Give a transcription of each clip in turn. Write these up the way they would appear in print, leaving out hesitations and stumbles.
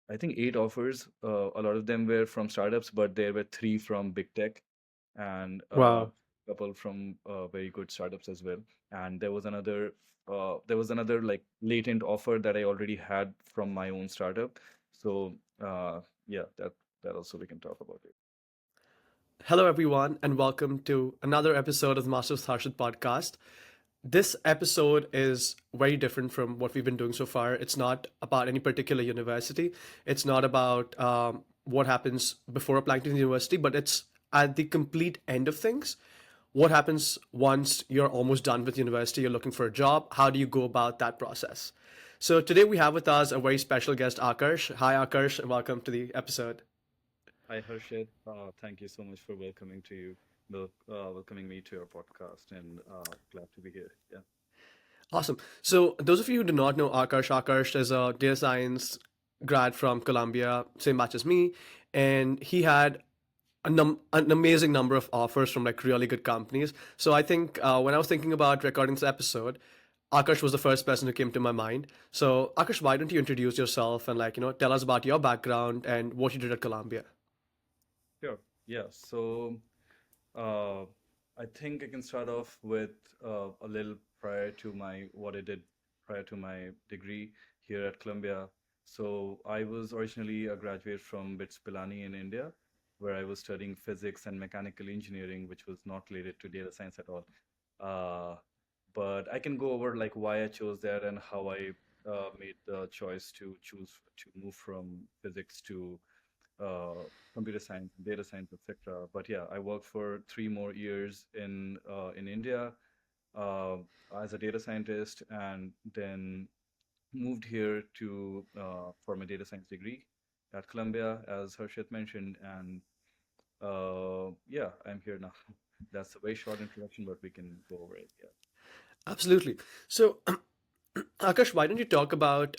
I think 8 offers. A lot of them were from startups, but there were three from big tech and a Wow. couple from very good startups as well. And there was another like latent offer that I already had from my own startup. So yeah, that also we can talk about it. Hello, everyone, and welcome to another episode of the Masters Harshith podcast. This episode is very different from what we've been doing so far. It's not about any particular university, it's not about what happens before applying to the university, but it's at the complete end of things. What happens once you're almost done with university, you're looking for a job? How do you go about that process? So, today we have with us a very special guest, Akarsh. Hi, Akarsh, and welcome to the episode. Hi, Harshit. Thank you so much for welcoming me to your podcast, and glad to be here. Yeah. Awesome. So, those of you who do not know Akarsh is a data science grad from Columbia, same batch as me, and he had an amazing number of offers from like really good companies. So, I think when I was thinking about recording this episode, Akarsh was the first person who came to my mind. So, Akarsh, why don't you introduce yourself and tell us about your background and what you did at Columbia? Sure. Yeah. So uh, I think I can start off with a little prior to my what I did prior to my degree here at Columbia. So I was originally a graduate from BITS Pilani in India, where I was studying physics and mechanical engineering, which was not related to data science at all. Uh, but I can go over like why I chose that and how I made the choice to choose to move from physics to uh, computer science, data science, etc. But yeah, I worked for 3 more years in India uh, as a data scientist, and then moved here to for my data science degree at Columbia, as Harshit mentioned, and yeah, I'm here now. That's a very short introduction, but we can go over it. Yeah. Absolutely. So, Akash, why don't you talk about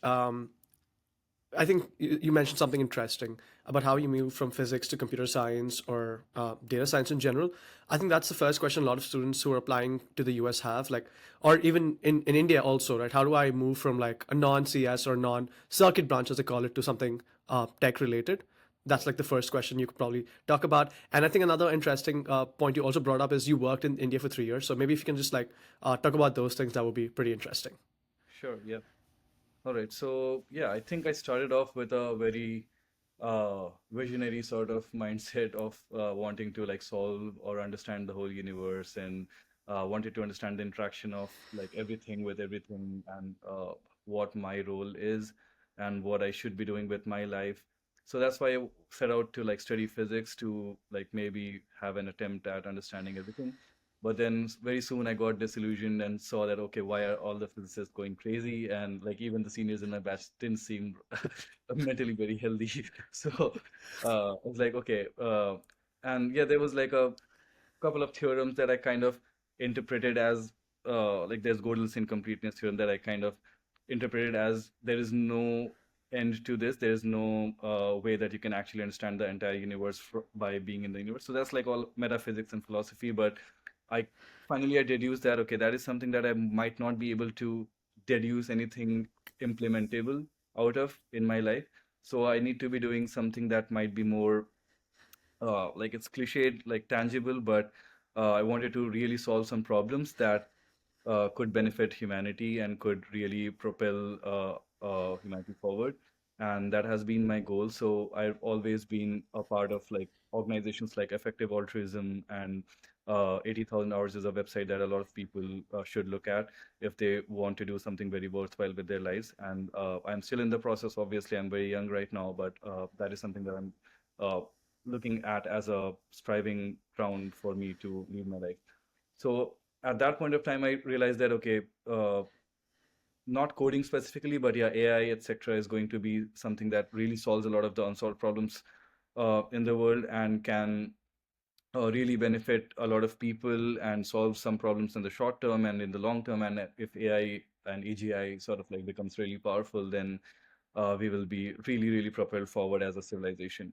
I think you mentioned something interesting about how you move from physics to computer science or data science in general. I think that's the first question a lot of students who are applying to the US have, like, or even in India also, right? How do I move from like a non CS or non circuit branch, as they call it, to something tech related? That's like the first question you could probably talk about. And I think another interesting point you also brought up is you worked in India for 3 years. So maybe if you can just like talk about those things, that would be pretty interesting. Sure. Yeah. All right. So yeah, I think I started off with a very visionary sort of mindset of wanting to like solve or understand the whole universe and wanted to understand the interaction of like everything with everything and what my role is and what I should be doing with my life. So that's why I set out to like study physics to like maybe have an attempt at understanding everything. But then very soon I got disillusioned and saw that, okay, why are all the physicists going crazy? And like even the seniors in my batch didn't seem mentally very healthy. So I was like, okay. And yeah, there was like a couple of theorems that I kind of interpreted as like there's Gödel's incompleteness theorem that I kind of interpreted as there is no end to this. There is no way that you can actually understand the entire universe by being in the universe. So that's like all metaphysics and philosophy. But I finally I deduced that okay, that is something that I might not be able to deduce anything implementable out of in my life. So I need to be doing something that might be more like it's cliched, like tangible, but I wanted to really solve some problems that could benefit humanity and could really propel humanity forward. And that has been my goal. So I've always been a part of like organizations like Effective Altruism and 80,000 Hours is a website that a lot of people should look at if they want to do something very worthwhile with their lives. And I'm still in the process. Obviously, I'm very young right now, but that is something that I'm uh, looking at as a striving ground for me to live my life. So at that point of time, I realized that okay, not coding specifically, but yeah, AI, etc., is going to be something that really solves a lot of the unsolved problems in the world and can really benefit a lot of people and solve some problems in the short term and in the long term. And if AI and AGI sort of like becomes really powerful, then we will be really, really propelled forward as a civilization.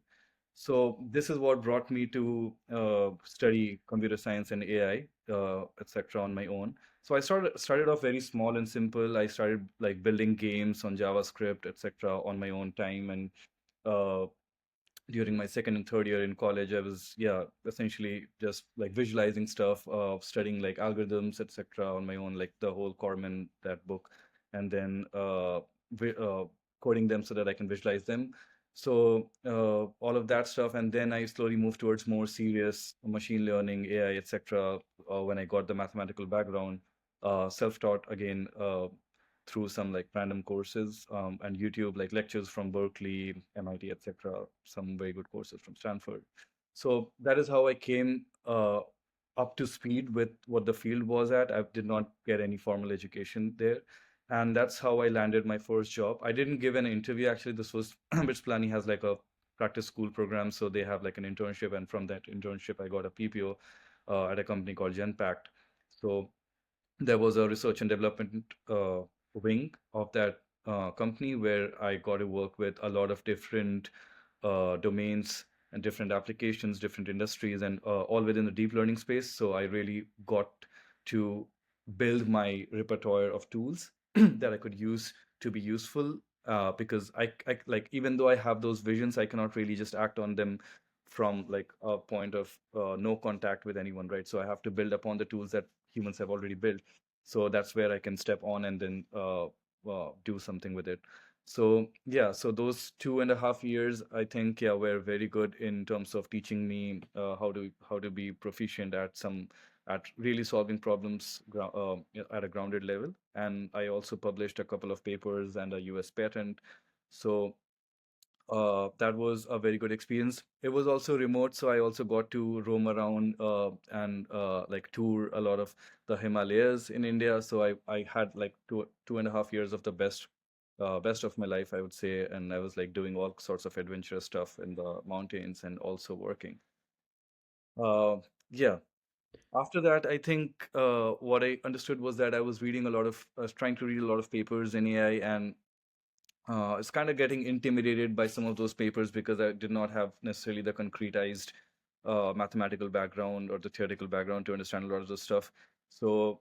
So this is what brought me to study computer science and AI, etc. on my own. So I started off very small and simple. I started like building games on JavaScript, etc. on my own time, and uh, during my second and third year in college, I was, yeah, essentially just like visualizing stuff, studying like algorithms, etc., on my own, like the whole Corman, that book, and then coding them so that I can visualize them. So all of that stuff, and then I slowly moved towards more serious machine learning, AI, etc. When I got the mathematical background, self-taught again. Through some like random courses and YouTube, like lectures from Berkeley, MIT, etc. Some very good courses from Stanford. So that is how I came up to speed with what the field was at. I did not get any formal education there. And that's how I landed my first job. I didn't give an interview actually. This was BITS Planning has like a practice school program. So they have like an internship. And from that internship, I got a PPO at a company called Genpact. So there was a research and development wing of that company where I got to work with a lot of different domains and different applications, different industries, and all within the deep learning space. So I really got to build my repertoire of tools that I could use to be useful. Because I like even though I have those visions, I cannot really just act on them from like a point of no contact with anyone, right? So I have to build upon the tools that humans have already built. So that's where I can step on and then do something with it. So yeah, so those 2.5 years, I think, yeah, were very good in terms of teaching me how to be proficient at really solving problems at a grounded level. And I also published a couple of papers and a US patent. So that was a very good experience. It was also remote, so I also got to roam around and like tour a lot of the Himalayas in India. So I had like two and a half years of the best of my life, I would say, and I was like doing all sorts of adventurous stuff in the mountains and also working. Uh, yeah. After that, I think what I understood was that I was reading a lot of, I was trying to read a lot of papers in AI, and it's kind of getting intimidated by some of those papers because I did not have necessarily the concretized mathematical background or the theoretical background to understand a lot of this stuff. So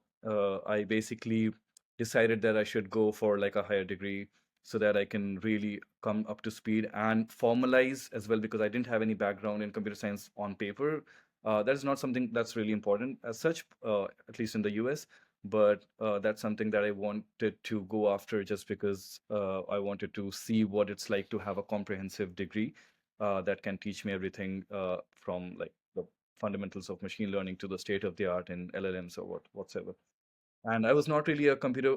I basically decided that I should go for like a higher degree so that I can really come up to speed and formalize as well, because I didn't have any background in computer science on paper. That is not something that's really important as such, at least in the US, but that's something that I wanted to go after just because I wanted to see what it's like to have a comprehensive degree that can teach me everything from like the fundamentals of machine learning to the state of the art in LLMs or whatsoever. And I was not really a computer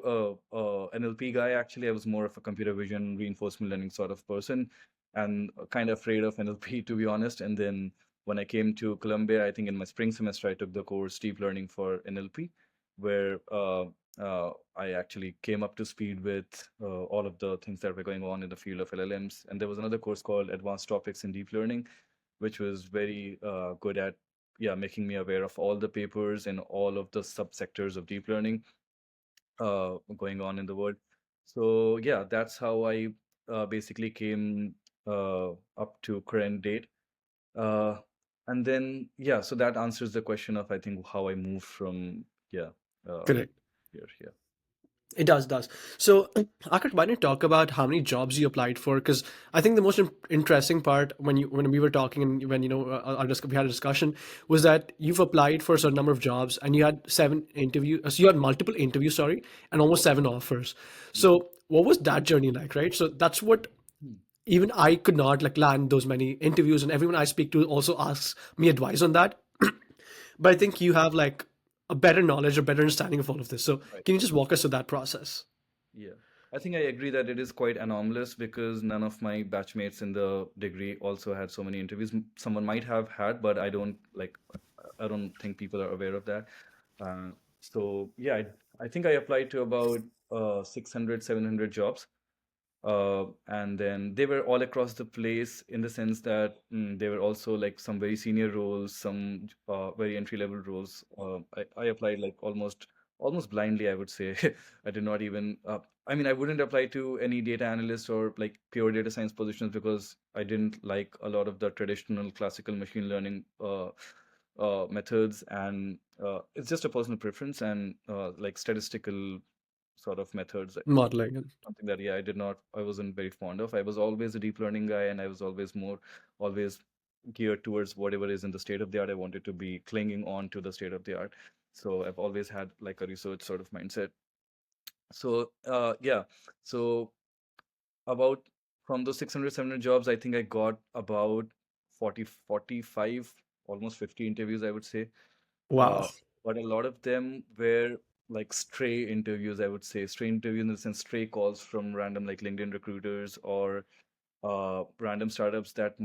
NLP guy. Actually, I was more of a computer vision reinforcement learning sort of person, and kind of afraid of NLP to be honest. And then when I came to Columbia, I think in my spring semester, I took the course Deep Learning for NLP, where I actually came up to speed with all of the things that were going on in the field of LLMs. And there was another course called Advanced Topics in Deep Learning, which was very good at, yeah, making me aware of all the papers and all of the subsectors of deep learning going on in the world. So yeah, that's how I basically came up to current date. Uh, and then yeah, so that answers the question of I think how I moved from, yeah, Correct. here, yeah. It does. So, Akash, why don't you talk about how many jobs you applied for? Because I think the most interesting part when we were talking and when we had a discussion was that you've applied for a certain number of jobs and you had seven interviews. So you had multiple interviews, sorry, and almost seven offers. Mhm. So what was that journey like, right? So that's what Hmm. even I could not like land those many interviews, and everyone I speak to also asks me advice on that. But I think you have like a better knowledge or better understanding of all of this. So Right. can you just walk us through that process? Yeah. I think I agree that it is quite anomalous because none of my batchmates in the degree also had so many interviews. Someone might have had, but I don't think people are aware of that. Uh, so yeah, I think I applied to about 600, 700 jobs. And then they were all across the place in the sense that they were also like some very senior roles, some very entry level roles. I applied like almost blindly, I would say. I did not even. I mean, I wouldn't apply to any data analyst or like pure data science positions because I didn't like a lot of the traditional classical machine learning methods, and it's just a personal preference and like statistical sort of methods. Modeling. Something that, yeah, I wasn't very fond of. I was always a deep learning guy, and I was always geared towards whatever is in the state of the art. I wanted to be clinging on to the state of the art. So I've always had like a research sort of mindset. So yeah, so about from those 600, 700 jobs, I think I got about 40, 45, almost 50 interviews, I would say. Uh, Wow. but a lot of them were like stray interviews, I would say. Stray interviews in the sense stray calls from random like LinkedIn recruiters or random startups that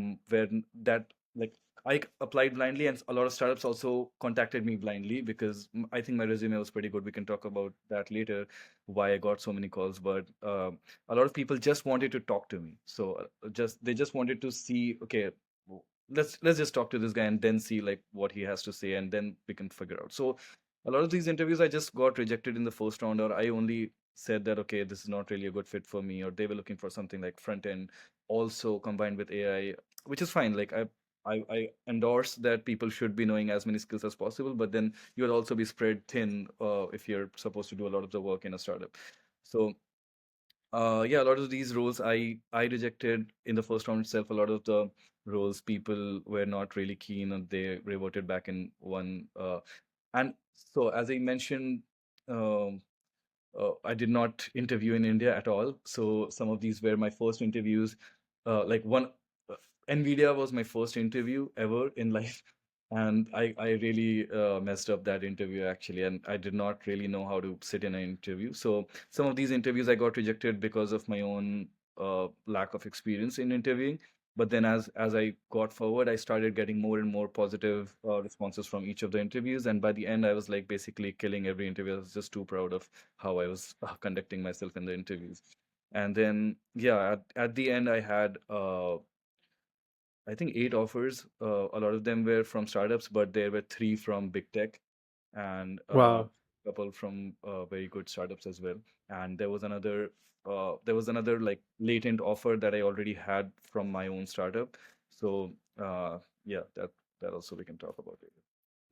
like applied blindly, and a lot of startups also contacted me blindly because I think my resume was pretty good. We can talk about that later, why I got so many calls. But a lot of people just wanted to talk to me, so just they just wanted to see, okay, let's just talk to this guy and then see like what he has to say, and then we can figure out. So a lot of these interviews I just got rejected in the first round, or I only said that okay, this is not really a good fit for me, or they were looking for something like front end also combined with AI, which is fine. Like I endorse that people should be knowing as many skills as possible, but then you'll also be spread thin if you're supposed to do a lot of the work in a startup. So yeah, a lot of these roles I rejected in the first round itself. A lot of the roles people were not really keen, and they reverted back in one. And so as I mentioned, um, I did not interview in India at all. So some of these were my first interviews. Like one, uh, NVIDIA was my first interview ever in life, and I really messed up that interview actually, and I did not really know how to sit in an interview. So some of these interviews I got rejected because of my own lack of experience in interviewing. But then as I got forward, I started getting more and more positive responses from each of the interviews, and by the end, I was like basically killing every interview. I was just too proud of how I was conducting myself in the interviews. And then, yeah, at the end, I had, I think, 8 offers. A lot of them were from startups, but there were 3 from big tech and a Wow. couple from very good startups as well. And there was another like latent offer that I already had from my own startup. So, yeah, that also we can talk about later.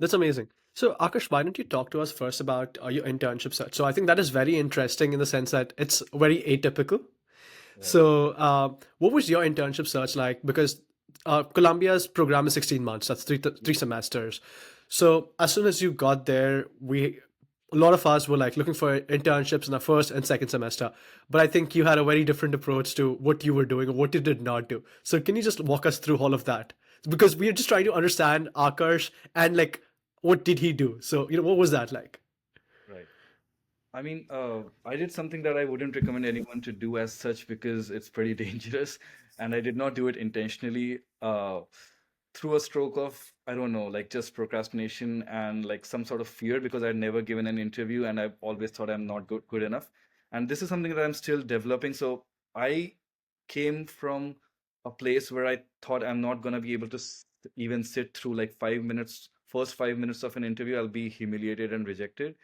That's amazing. So, Akash, why don't you talk to us first about your internship search? So, I think that is very interesting in the sense that it's very atypical. Right. So, what was your internship search like? Because Columbia's program is 16 months. That's three semesters. So, as soon as you got there, a lot of us were like looking for internships in the first and second semester. But I think you had a very different approach to what you were doing or what you did not do. So, can you just walk us through all of that? Because we are just trying to understand Akash and like what did he do? So, what was that like? Right. I mean, I did something that I wouldn't recommend anyone to do as such because it's pretty dangerous, and I did not do it intentionally. Through a stroke of, I don't know, like just procrastination and like some sort of fear because I'd never given an interview and I've always thought I'm not good enough. And this is something that I'm still developing. So I came from a place where I thought I'm not gonna be able to even sit through like 5 minutes, first 5 minutes of an interview. I'll be humiliated and rejected.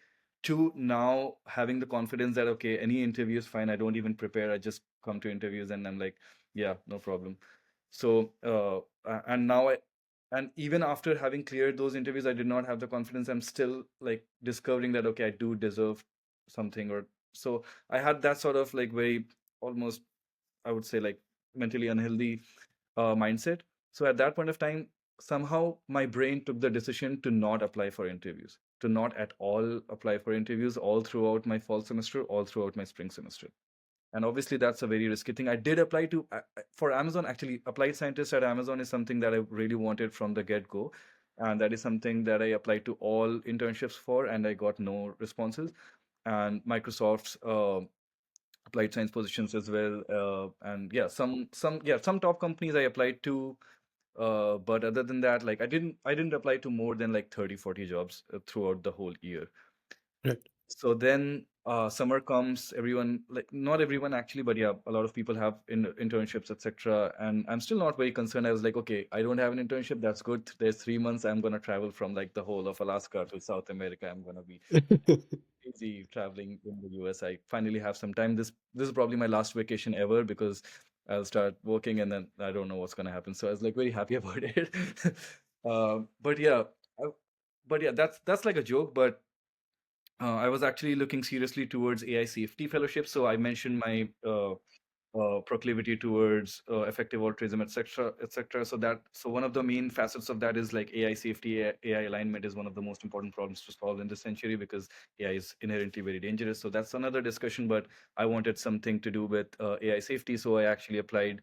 To now having the confidence that okay, any interview is fine. I don't even prepare. I just come to interviews and I'm like, yeah, no problem. So and now and even after having cleared those interviews, I did not have the confidence. I'm still like discovering that okay, I do deserve something, or so I had that sort of like very almost, I would say, like mentally unhealthy mindset. So at that point of time, somehow my brain took the decision to not apply for interviews, to not at all apply for interviews all throughout my fall semester, all throughout my spring semester. And obviously, that's a very risky thing. I did apply to for Amazon. Actually, applied scientist at Amazon is something that I really wanted from the get go, and that is something that I applied to all internships for, and I got no responses. And Microsoft's applied science positions as well, and yeah, some top companies I applied to, but other than that, like I didn't apply to more than like 30, 40 jobs throughout the whole year. Right. So then summer comes, everyone, like not everyone actually, but yeah, a lot of people have internships, etc. And I'm still not very concerned. I was like, okay, I don't have an internship. That's good. There's 3 months. I'm gonna travel from like the whole of Alaska to South America. I'm gonna be easy traveling in the US. I finally have some time. This is probably my last vacation ever because I'll start working and then I don't know what's gonna happen. So I was like very happy about it. But yeah, I, but yeah, that's like a joke. But I was actually looking seriously towards AI safety fellowship. So I mentioned my proclivity towards effective altruism, etc., etc. So one of the main facets of that is like AI safety, AI alignment is one of the most important problems to solve in this century because AI is inherently very dangerous. So that's another discussion. But I wanted something to do with AI safety, so I actually applied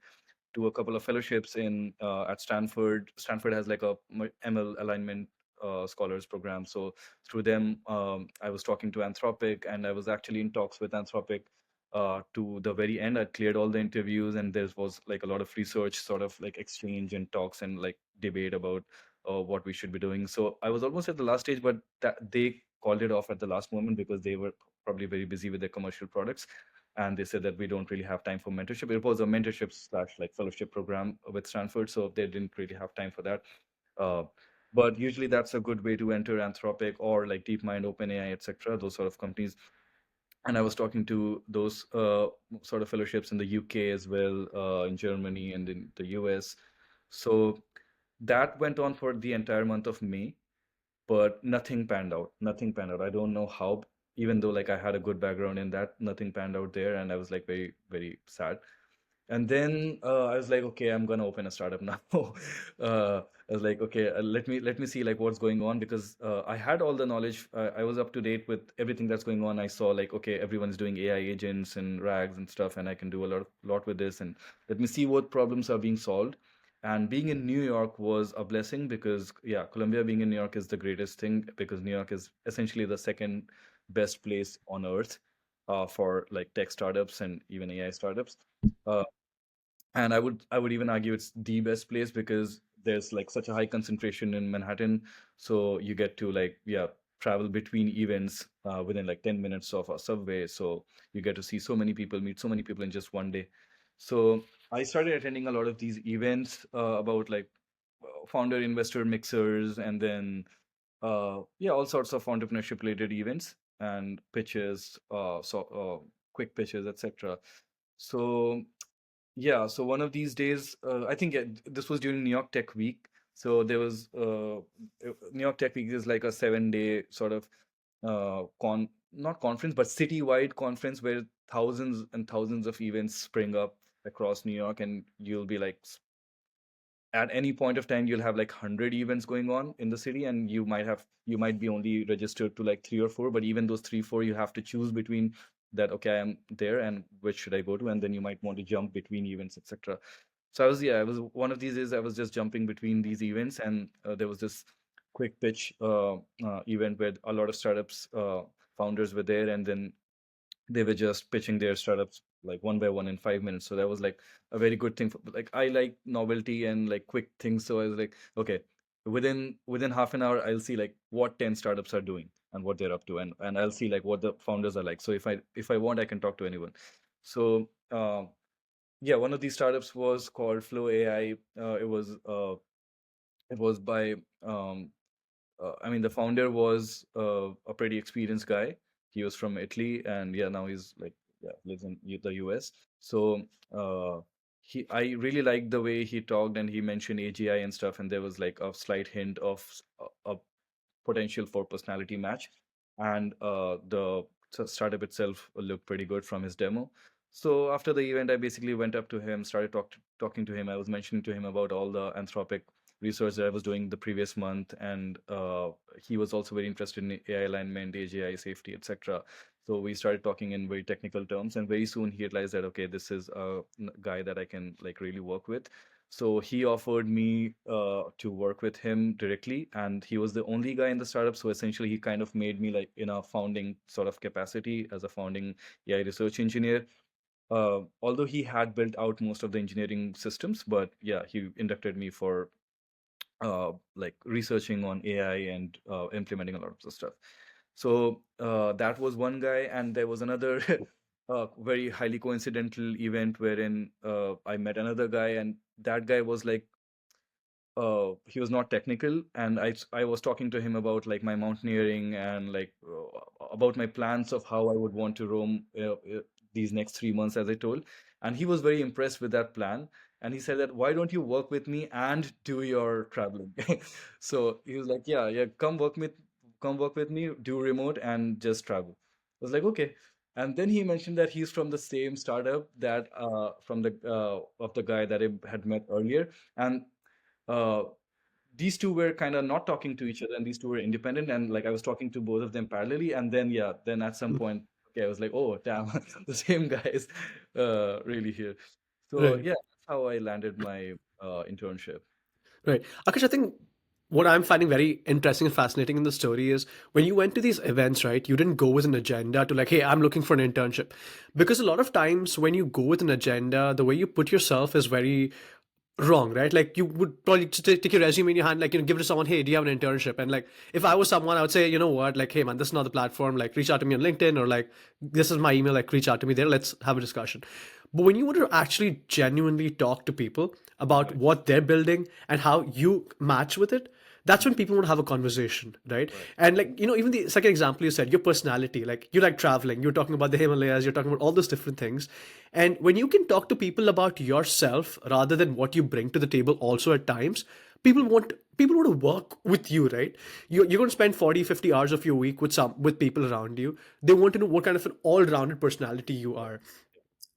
to a couple of fellowships in at Stanford. Stanford has like a ML alignment scholars program. So through them, I was talking to Anthropic, and I was actually in talks with Anthropic to the very end. I cleared all the interviews, and there was like a lot of research, sort of like exchange and talks and like debate about what we should be doing. So I was almost at the last stage, but that they called it off at the last moment because they were probably very busy with their commercial products, and they said that we don't really have time for mentorship. It was a mentorship slash like fellowship program with Stanford, so they didn't really have time for that. Uh, but usually that's a good way to enter Anthropic or like DeepMind, OpenAI, etc. Those sort of companies. And I was talking to those sort of fellowships in the UK as well, in Germany and in the US. So that went on for the entire month of May, but nothing panned out. Nothing panned out. I don't know how, even though like I had a good background in that, nothing panned out there, and I was like very, very sad. And then I was like, okay, I'm gonna open a startup now. I was like, okay, let me see like what's going on because I had all the knowledge. I was up to date with everything that's going on. I saw like, okay, everyone's doing AI agents and RAGs and stuff, and I can do a lot with this. And let me see what problems are being solved. And being in New York was a blessing because yeah, Columbia being in New York is the greatest thing because New York is essentially the second best place on earth for like tech startups and even AI startups. Uh, and I would even argue it's the best place because there's like such a high concentration in Manhattan, so you get to like yeah travel between events within like 10 minutes of a subway, so you get to see so many people, meet so many people in just one day. So I started attending a lot of these events about like founder investor mixers, and then yeah, all sorts of entrepreneurship related events and pitches, quick pitches, etc. So yeah, so one of these days, I think this was during New York Tech Week. So there was New York Tech Week is like a 7 day sort of not conference, but citywide conference where thousands and thousands of events spring up across New York, and you'll be like at any point of time you'll have like 100 events going on in the city, and you might be only registered to like three or four, but even those three four you have to choose between that. Okay, I'm there, and which should I go to? And then you might want to jump between events, etc. So I was one of these days I was just jumping between these events, and there was this quick pitch event where a lot of startups founders were there, and then they were just pitching their startups like one by one in 5 minutes. So that was like a very good thing for like I like novelty and like quick things. So I was like, okay, within half an hour, I'll see like what 10 startups are doing and what they're up to, and I'll see like what the founders are like. So if I want, I can talk to anyone. So yeah, one of these startups was called Flow AI. It was by I mean, the founder was a pretty experienced guy. He was from Italy, and yeah, now he's like yeah lives in the US. So I really liked the way he talked, and he mentioned AGI and stuff, and there was like a slight hint of a potential for personality match. And the startup itself looked pretty good from his demo. So after the event, I basically went up to him, started talking to him. I was mentioning to him about all the Anthropic research that I was doing the previous month, and he was also very interested in AI alignment, AGI safety, etc. So we started talking in very technical terms, and very soon he realized that okay, this is a guy that I can like really work with. So he offered me to work with him directly, and he was the only guy in the startup. So essentially, he kind of made me like in a founding sort of capacity as a founding AI research engineer. Although he had built out most of the engineering systems, but yeah, he inducted me for like researching on AI and implementing a lot of the stuff. So that was one guy, and there was another very highly coincidental event wherein I met another guy, and that guy was like he was not technical, and I was talking to him about like my mountaineering and like about my plans of how I would want to roam these next 3 months, as I told. And he was very impressed with that plan, and he said that why don't you work with me and do your traveling? So he was like, yeah, yeah, come work with me, do remote and just travel. I was like, okay. And then he mentioned that he's from the same startup that from the of the guy that I had met earlier. And uh, these two were kind of not talking to each other, and these two were independent, and like I was talking to both of them parallelly. And then yeah, then at some point, okay, I was like, oh damn, the same guys really here. So Right. yeah, that's how I landed my internship. Right. Akash, I think what I'm finding very interesting and fascinating in the story is when you went to these events, right? You didn't go with an agenda to like, hey, I'm looking for an internship. Because a lot of times when you go with an agenda, the way you put yourself is very wrong, right? Like you would probably just take your resume in your hand, like, give it to someone, hey, do you have an internship? And like, if I was someone, I would say, you know what, like, hey, man, this is not the platform. Like, reach out to me on LinkedIn or like, this is my email, like, reach out to me there. Let's have a discussion. But when you want to actually genuinely talk to people about Right. what they're building and how you match with it, that's when Mhm. people want to have a conversation, right? Right. And like, even the second example you said, your personality, like you like traveling, you're talking about the Himalayas, you're talking about all those different things. And when you can talk to people about yourself rather than what you bring to the table also at times, people want to work with you, right? You're going to spend 40, 50 hours of your week with people around you. They want to know what kind of an all-rounded personality you Right. are,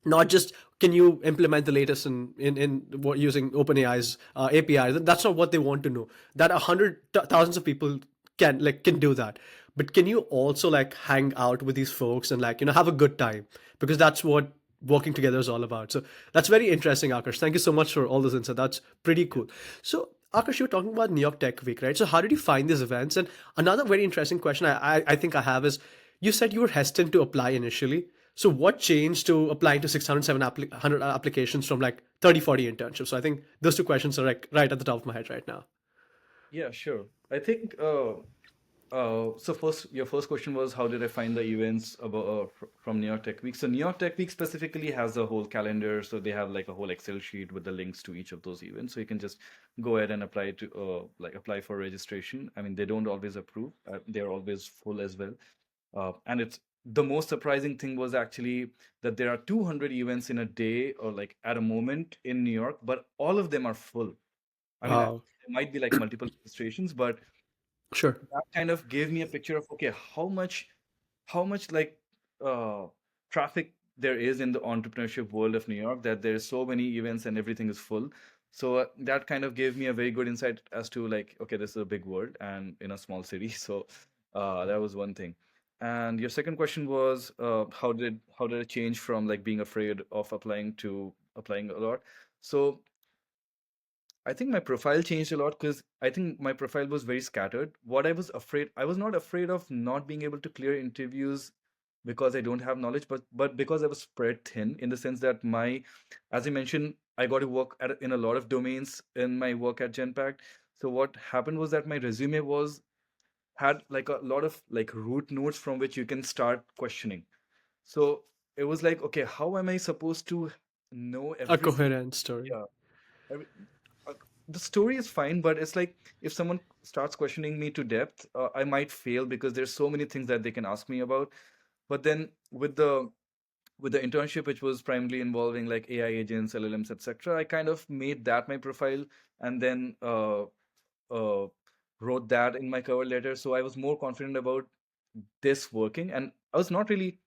not just can you implement the latest in what using OpenAI's API. That's not what they want to know. That thousands of people can do that, but can you also like hang out with these folks and like have a good time, because that's what working together is all about. So that's very interesting, Akash. Thank you so much for all this insight. That's pretty Yeah. cool. So Akash, you were talking about New York Tech Week, right? So how did you find these events? And another very interesting question I think I have is, you said you were hesitant to apply initially. So what changed to applying to 607 100 applications from like 30, 40 internships? So I think those two questions are like right at the top of my head right now. Yeah, sure. I think so first, your first question was how did I find the events about from New York Tech Week? So New York Tech Week specifically has a whole calendar, so they have like a whole Excel sheet with the links to each of those events. So you can just go ahead and apply to like apply for registration. I mean, they don't always approve; they're always full as well. And it's the most surprising thing was actually that there are 200 events in a day or like at a moment in New York, but all of them are full. I mean, Wow. there might be like multiple registrations, but Sure. that kind of gave me a picture of okay, how much like traffic there is in the entrepreneurship world of New York, that there's so many events and everything is full. So that kind of gave me a very good insight as to like okay, this is a big world and in a small city. So that was one thing. And your second question was how did it change from like being afraid of applying to applying a lot? So I think my profile changed a lot because I think my profile was very scattered. I was not afraid of not being able to clear interviews because I don't have knowledge, but because I was spread thin in the sense that as I mentioned, I got to work in a lot of domains in my work at Genpact. So what happened was that my resume had like a lot of like root nodes from which you can start questioning. So it was like, okay, how am I supposed to know A everything? coherent story. Yeah, every, uh, the story is fine, but it's like if someone starts questioning me to depth, I might fail because there's so many things that they can ask me about. But then with the internship, which was primarily involving like AI agents, LLMs, etc., I kind of made that my profile and then uh, wrote that in my cover letter. So I was more confident about this working, and I was not really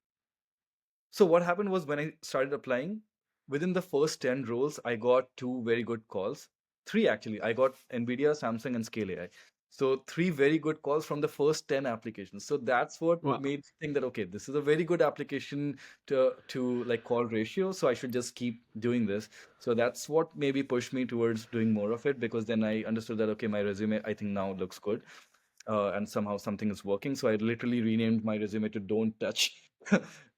so what happened was when I started applying, within the first 10 roles, I got two very good calls. Three actually. I got Nvidia, Samsung, and Scale AI. So three very good calls from the first 10 applications. So that's what Wow. made me think that okay, this is a very good application to like call ratio. So I should just keep doing this. So that's what maybe pushed me towards doing more of it because then I understood that okay, my resume I think now looks good and somehow something is working. So I literally renamed my resume to "Don't Touch,"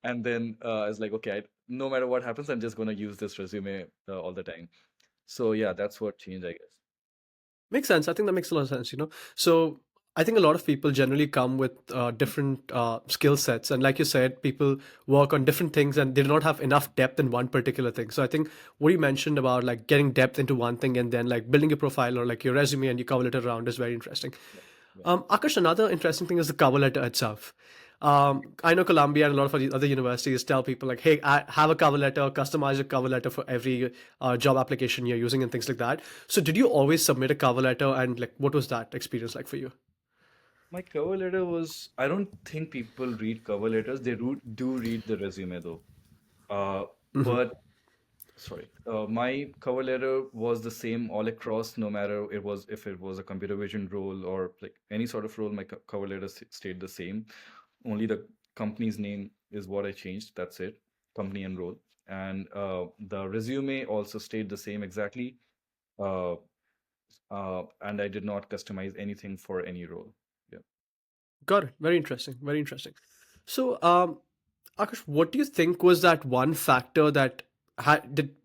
and then I was like, okay, no matter what happens, I'm just gonna use this resume all the time. So yeah, that's what changed, I guess. Makes sense. I think that makes a lot of sense. So I think a lot of people generally come with different skill sets. And like you said, people work on different things and they do not have enough depth in one particular thing. So I think what you mentioned about like getting depth into one thing and then like building your profile or like your resume and you cover it around is very interesting. Yeah, yeah, Akash, another interesting thing is the cover letter itself. I know Columbia and a lot of other universities tell people like, hey, I have a cover letter, customize a cover letter for every job application you're using and things like that. So did you always submit a cover letter and like what was that experience like for you? My cover letter was, I don't think people read cover letters. They do read the resume though. But sorry, my cover letter was the same all across, no matter it was if it was a computer vision role or like any sort of role, my cover letter stayed the same. Only the company's name is what I changed. That's it, company and role. And the resume also stayed the same exactly. Uh, and I did not customize anything for any role. Yeah. Got it. Very interesting. Very interesting. So, Akash, what do you think was that one factor that did,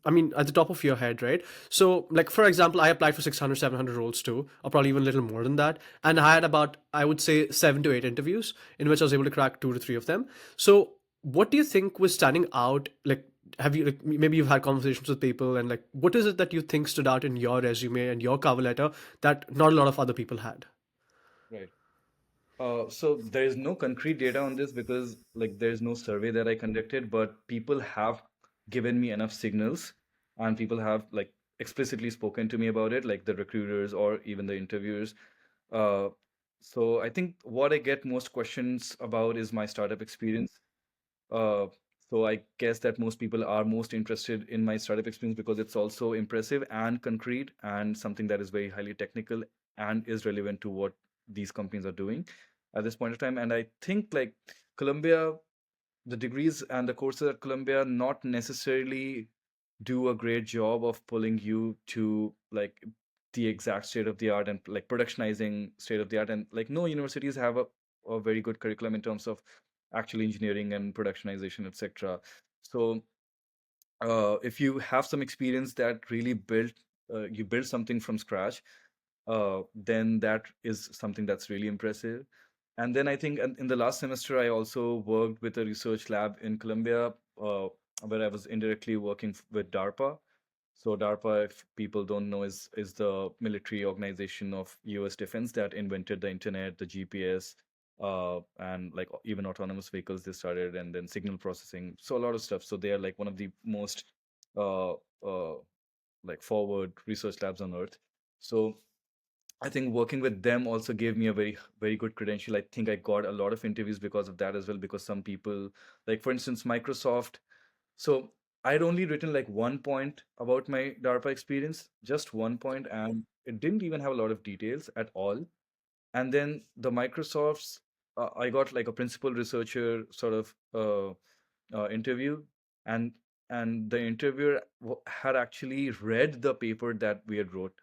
I mean, at the top of your head, right? So, like, for example, I applied for 600, 700 roles too, or probably even a little more than that. And I had about, I would say, 7 to 8 interviews in which I was able to crack 2 to 3 of them. So, what do you think was standing out? Like, have you, like, maybe you've had conversations with people, and like, what is it that you think stood out in your resume and your cover letter that not a lot of other people had? Right. So there is no concrete data on this because like there's no survey that I conducted, but people have given me enough signals and people have like explicitly spoken to me about it, like the recruiters or even the interviewers. Uh, so I think what I get most questions about is my startup experience. Uh, so I guess that most people are most interested in my startup experience because it's also impressive and concrete and something that is very highly technical and is relevant to what these companies are doing at this point of time. And I think like Columbia, the degrees and the courses at Columbia not necessarily do a great job of pulling you to like the exact state of the art and like productionizing state of the art. And like no universities have a very good curriculum in terms of actual engineering and productionization, etc. So if you have some experience that really built you build something from scratch, then that is something that's really impressive. And then I think in the last semester, I also worked with a research lab in Colombia, where I was indirectly working with DARPA. So DARPA, if people don't know, is the military organization of U.S. defense that invented the internet, the GPS, and like even autonomous vehicles they started, and then signal processing. So a lot of stuff. So they are like one of the most uh, uh, like forward research labs on earth. So I think working with them also gave me a very good credential. I think I got a lot of interviews because of that as well, because some people, like for instance, Microsoft. So I'd only written like one point about my DARPA experience, just one point, and it didn't even have a lot of details at all. And then the Microsoft's, I got like a principal researcher sort of interview, and the interviewer had actually read the paper that we had wrote.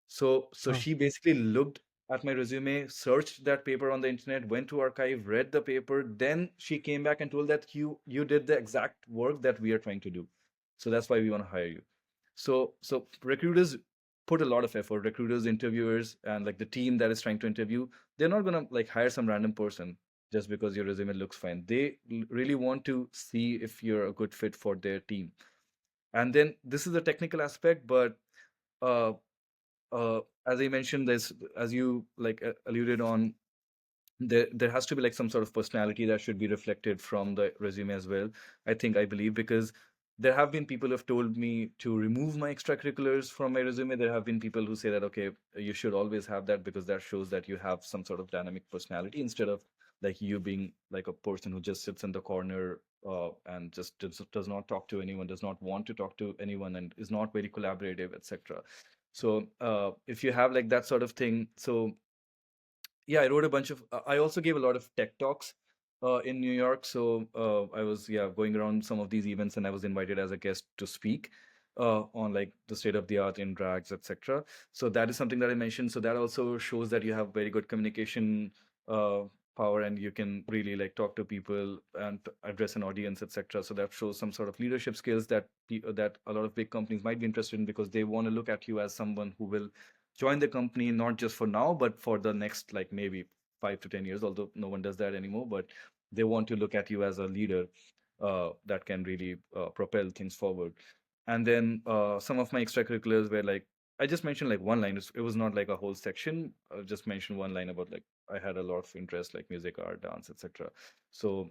So Oh, she basically looked at my resume, searched that paper on the internet, went to archive, read the paper, then she came back and told that you did the exact work that we are trying to do. So that's why we want to hire you. So recruiters put a lot of effort, recruiters, interviewers, and like the team that is trying to interview, they're not gonna like hire some random person just because your resume looks fine. They really want to see if you're a good fit for their team. And then this is the technical aspect, but uh, as I mentioned, there's as you like alluded on, there has to be like some sort of personality that should be reflected from the resume as well. I believe because there have been people who have told me to remove my extracurriculars from my resume. There have been people who say that okay, you should always have that because that shows that you have some sort of dynamic personality instead of like you being like a person who just sits in the corner and just does not talk to anyone, does not want to talk to anyone, and is not very collaborative, etc. So if you have like that sort of thing, so yeah, I wrote a bunch of. I also gave a lot of tech talks in New York. So I was going around some of these events, and I was invited as a guest to speak on like the state of the art in drags, etc. So that is something that I mentioned. So that also shows that you have very good communication uh, power, and you can really like talk to people and address an audience, etc. So that shows some sort of leadership skills that that a lot of big companies might be interested in because they want to look at you as someone who will join the company not just for now but for the next like maybe 5 to 10 years, although no one does that anymore, but they want to look at you as a leader that can really propel things forward. And then some of my extracurriculars were like I just mentioned like one line. It was not like a whole section. I just mentioned one line about like I had a lot of interest like music, art, dance, etc. So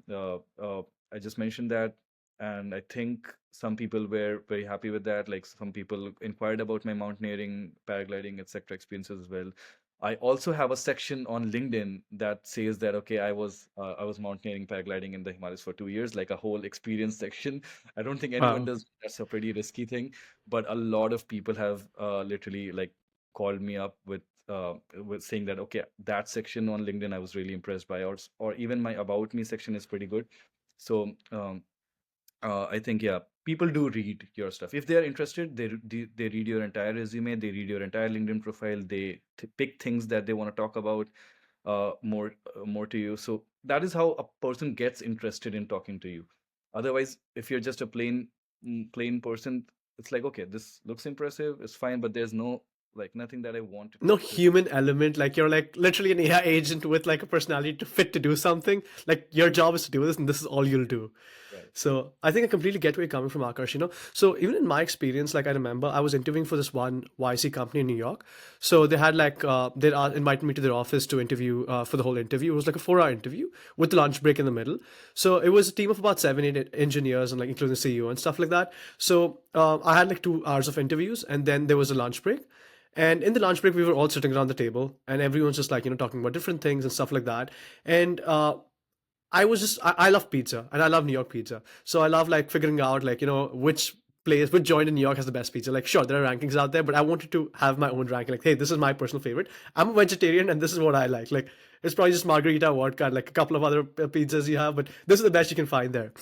I just mentioned that, and I think some people were very happy with that. Like some people inquired about my mountaineering, paragliding, etc. experiences as well. I also have a section on LinkedIn that says that okay, I was mountaineering paragliding in the Himalayas for 2 years, like a whole experience section. I don't think anyone Wow. does. That's a pretty risky thing, but a lot of people have literally like called me up with saying that okay, that section on LinkedIn I was really impressed by, or even my about me section is pretty good. So I think yeah, people do read your stuff if they are interested. They read your entire resume, they read your entire LinkedIn profile, they pick things that they want to talk about more to you. So that is how a person gets interested in talking to you. Otherwise, if you're just a plain person, it's like okay, this looks impressive, it's fine, but there's no like nothing that I want to No talk to. human element. Like you're like literally an AI agent with like a personality to fit to do something. Like your job is to do this, and this is all you'll do. Right. So I think I completely get where you're coming from, Akash. So even in my experience, like I remember I was interviewing for this one YC company in New York. So they had like they invited me to their office to interview for the whole interview. It was like a 4 hour interview with the lunch break in the middle. So it was a team of about 7, 8 engineers and like including the CEO and stuff like that. So I had like 2 hours of interviews, and then there was a lunch break. And in the lunch break, we were all sitting around the table, and everyone's just like talking about different things and stuff like that. And I love pizza and I love New York pizza. So I love like figuring out like, which joint in New York has the best pizza. Like, sure, there are rankings out there, but I wanted to have my own ranking. Like, hey, this is my personal favorite. I'm a vegetarian and this is what I like. Like, it's probably just margarita, vodka, and like a couple of other pizzas you have, but this is the best you can find there.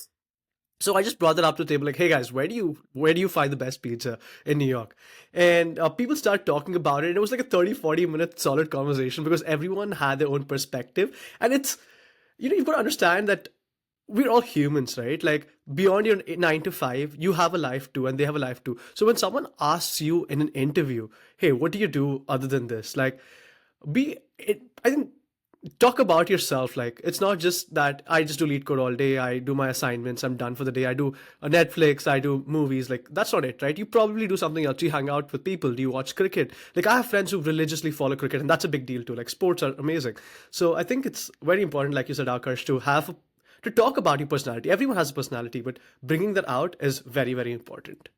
So I just brought that up to the table, like, hey guys, where do you find the best pizza in New York? And people start talking about it. And it was like a 30, 40 minute solid conversation because everyone had their own perspective. And you've got to understand that we're all humans, right? Like beyond your 9 to 5, you have a life too, and they have a life too. So when someone asks you in an interview, hey, what do you do other than this? Like, I think talk about yourself. Like it's not just that I just do lead code all day, I do my assignments, I'm done for the day, I do a Netflix, I do movies. Like that's not it, right? You probably do something else. You hang out with people, do you watch cricket? Like I have friends who religiously follow cricket, and that's a big deal too. Like sports are amazing. So I think it's very important, like you said, Akash, to talk about your personality. Everyone has a personality, but bringing that out is very, very important.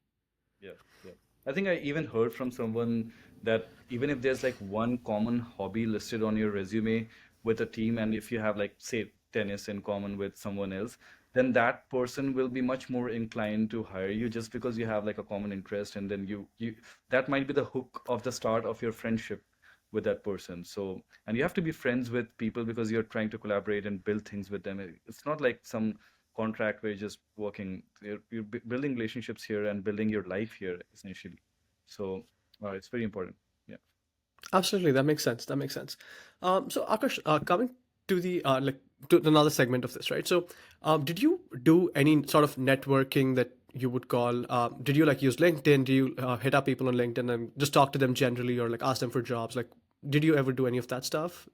Yeah, yeah. I think I even heard from someone that even if there's like one common hobby listed on your resume with a team, and if you have like, say, tennis in common with someone else, then that person will be much more inclined to hire you just because you have like a common interest, and then you that might be the hook of the start of your friendship with that person. So, and you have to be friends with people because you're trying to collaborate and build things with them. It's not like some contract where you're just working. You're building relationships here and building your life here essentially. So, it's very important. Yeah. Absolutely, that makes sense. That makes sense. So Akash, coming to the to another segment of this, right? So, did you do any sort of networking that you would call? Did you like use LinkedIn? Do you hit up people on LinkedIn and just talk to them generally, or like ask them for jobs? Like, did you ever do any of that stuff?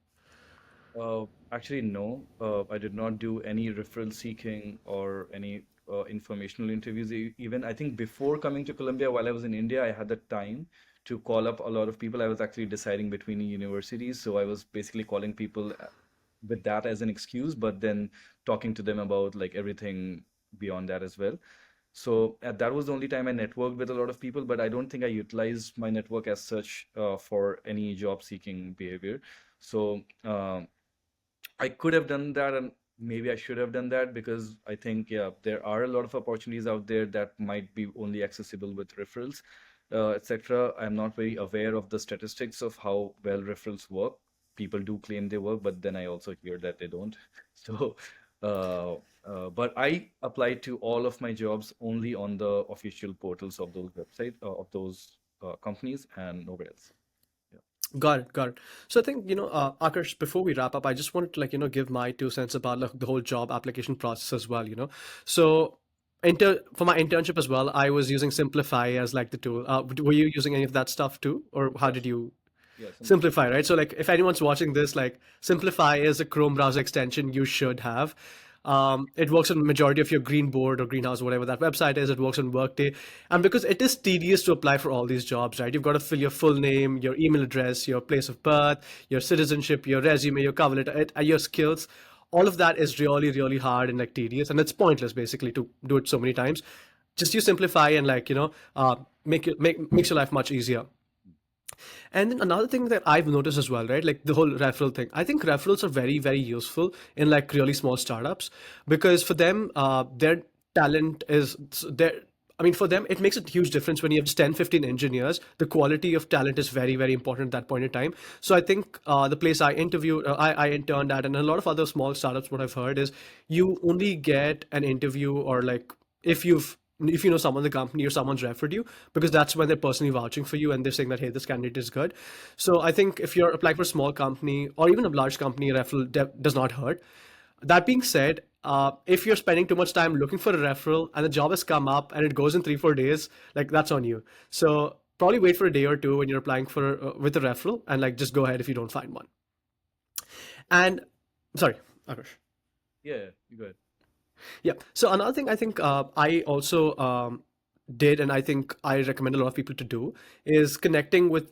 Actually, no. I did not do any referral seeking or any informational interviews. Even I think before coming to Colombia, while I was in India, I had the time to call up a lot of people. I was actually deciding between universities, so I was basically calling people with that as an excuse, but then talking to them about like everything beyond that as well. So that was the only time I networked with a lot of people, but I don't think I utilized my network as such for any job seeking behavior. So I could have done that, and maybe I should have done that because I think, yeah, there are a lot of opportunities out there that might be only accessible with referrals, etc. I'm not very aware of the statistics of how well referrals work. People do claim they work, but then I also hear that they don't. So, uh, but I applied to all of my jobs only on the official portals of those websites, of those companies, and nowhere else. Yeah. Got it, got it. So I think, Akash, before we wrap up, I just wanted to like, give my 2 cents about like the whole job application process as well. So for my internship as well, I was using Simplify as like the tool. Were you using any of that stuff too? Or how did Yes. you Yeah. Simplify. Simplify, right? So like if anyone's watching this, like Simplify is a Chrome browser extension you should have. It works on majority of your Greenboard or Greenhouse, whatever that website is. It works on Workday, and because it is tedious to apply for all these jobs, right? You've got to fill your full name, your email address, your place of birth, your citizenship, your resume, your cover letter, your skills. All of that is really, really hard and like tedious, and it's pointless basically to do it so many times. Just use Simplify and like makes your life much easier. And then another thing that I've noticed as well, right? Like the whole referral thing. I think referrals are very, very useful in like really small startups because for them, their talent is their. I mean, for them, it makes a huge difference when you have just 10, 15 engineers. The quality of talent is very, very important at that point in time. So I think the place I interned at, and a lot of other small startups, what I've heard is you only get an interview or like if you've if you know someone in the company or someone's referred you because that's when they're personally vouching for you and they're saying that hey, this candidate is good. So I think if you're applying for a small company or even a large company, a referral does not hurt. That being said, if you're spending too much time looking for a referral and the job has come up and it goes in 3 4 days, like that's on you. So probably wait for a day or two when you're applying for with a referral and like just go ahead if you don't find one. And sorry, Akash. Yeah, you go ahead. Yeah. So another thing I think I also did, and I think I recommend a lot of people to do, is connecting with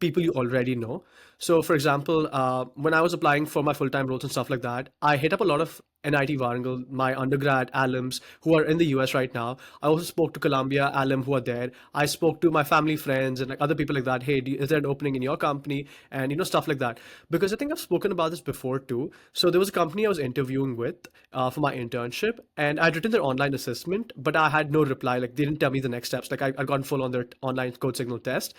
people you already know. So, for example, when I was applying for my full time roles and stuff like that, I hit up a lot of NIT Warangal, my undergrad alums who are in the US right now. I also spoke to Columbia alum who are there. I spoke to my family, friends, and like other people like that. Hey, is there an opening in your company? And stuff like that. Because I think I've spoken about this before too. So there was a company I was interviewing with for my internship, and I'd written their online assessment, but I had no reply. Like they didn't tell me the next steps. Like I'd gone full on their online code signal test.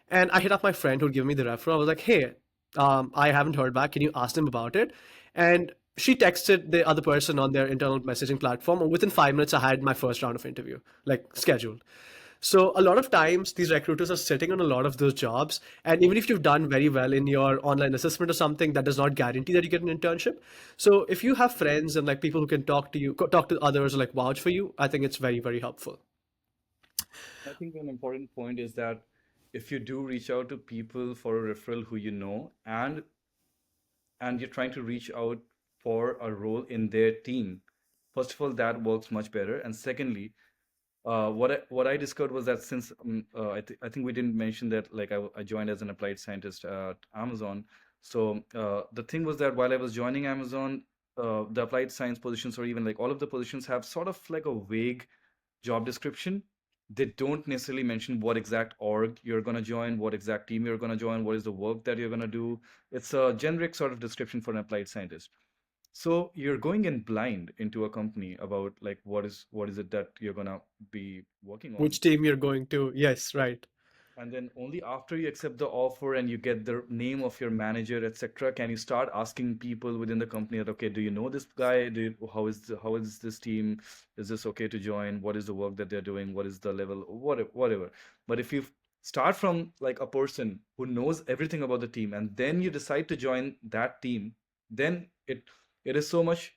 And I hit up my friend who'd given me the referral. I was like, hey, I haven't heard back. Can you ask them about it? And she texted the other person on their internal messaging platform. And within 5 minutes, I had my first round of interview, like scheduled. So a lot of times these recruiters are sitting on a lot of those jobs. And even if you've done very well in your online assessment or something, that does not guarantee that you get an internship. So if you have friends and like people who can talk to you, talk to others, or like vouch for you, I think it's very, very helpful. I think an important point is that if you do reach out to people for a referral who you know, and you're trying to reach out for a role in their team, first of all, that works much better. And secondly, what I discovered was that since I think we didn't mention that like I joined as an applied scientist at Amazon. So the thing was that while I was joining Amazon, the applied science positions or even like all of the positions have sort of like a vague job description. They don't necessarily mention what exact org you're going to join, what exact team you're going to join, what is the work that you're going to do. It's a generic sort of description for an applied scientist. So you're going in blind into a company about like what is it that you're going to be working on. Which team you're going to? Yes, right. And then only after you accept the offer and you get the name of your manager, etc., can you start asking people within the company that, okay, do you know this guy? How is this team? Is this okay to join? What is the work that they're doing? What is the level? Whatever. But if you start from like a person who knows everything about the team and then you decide to join that team, then it is so much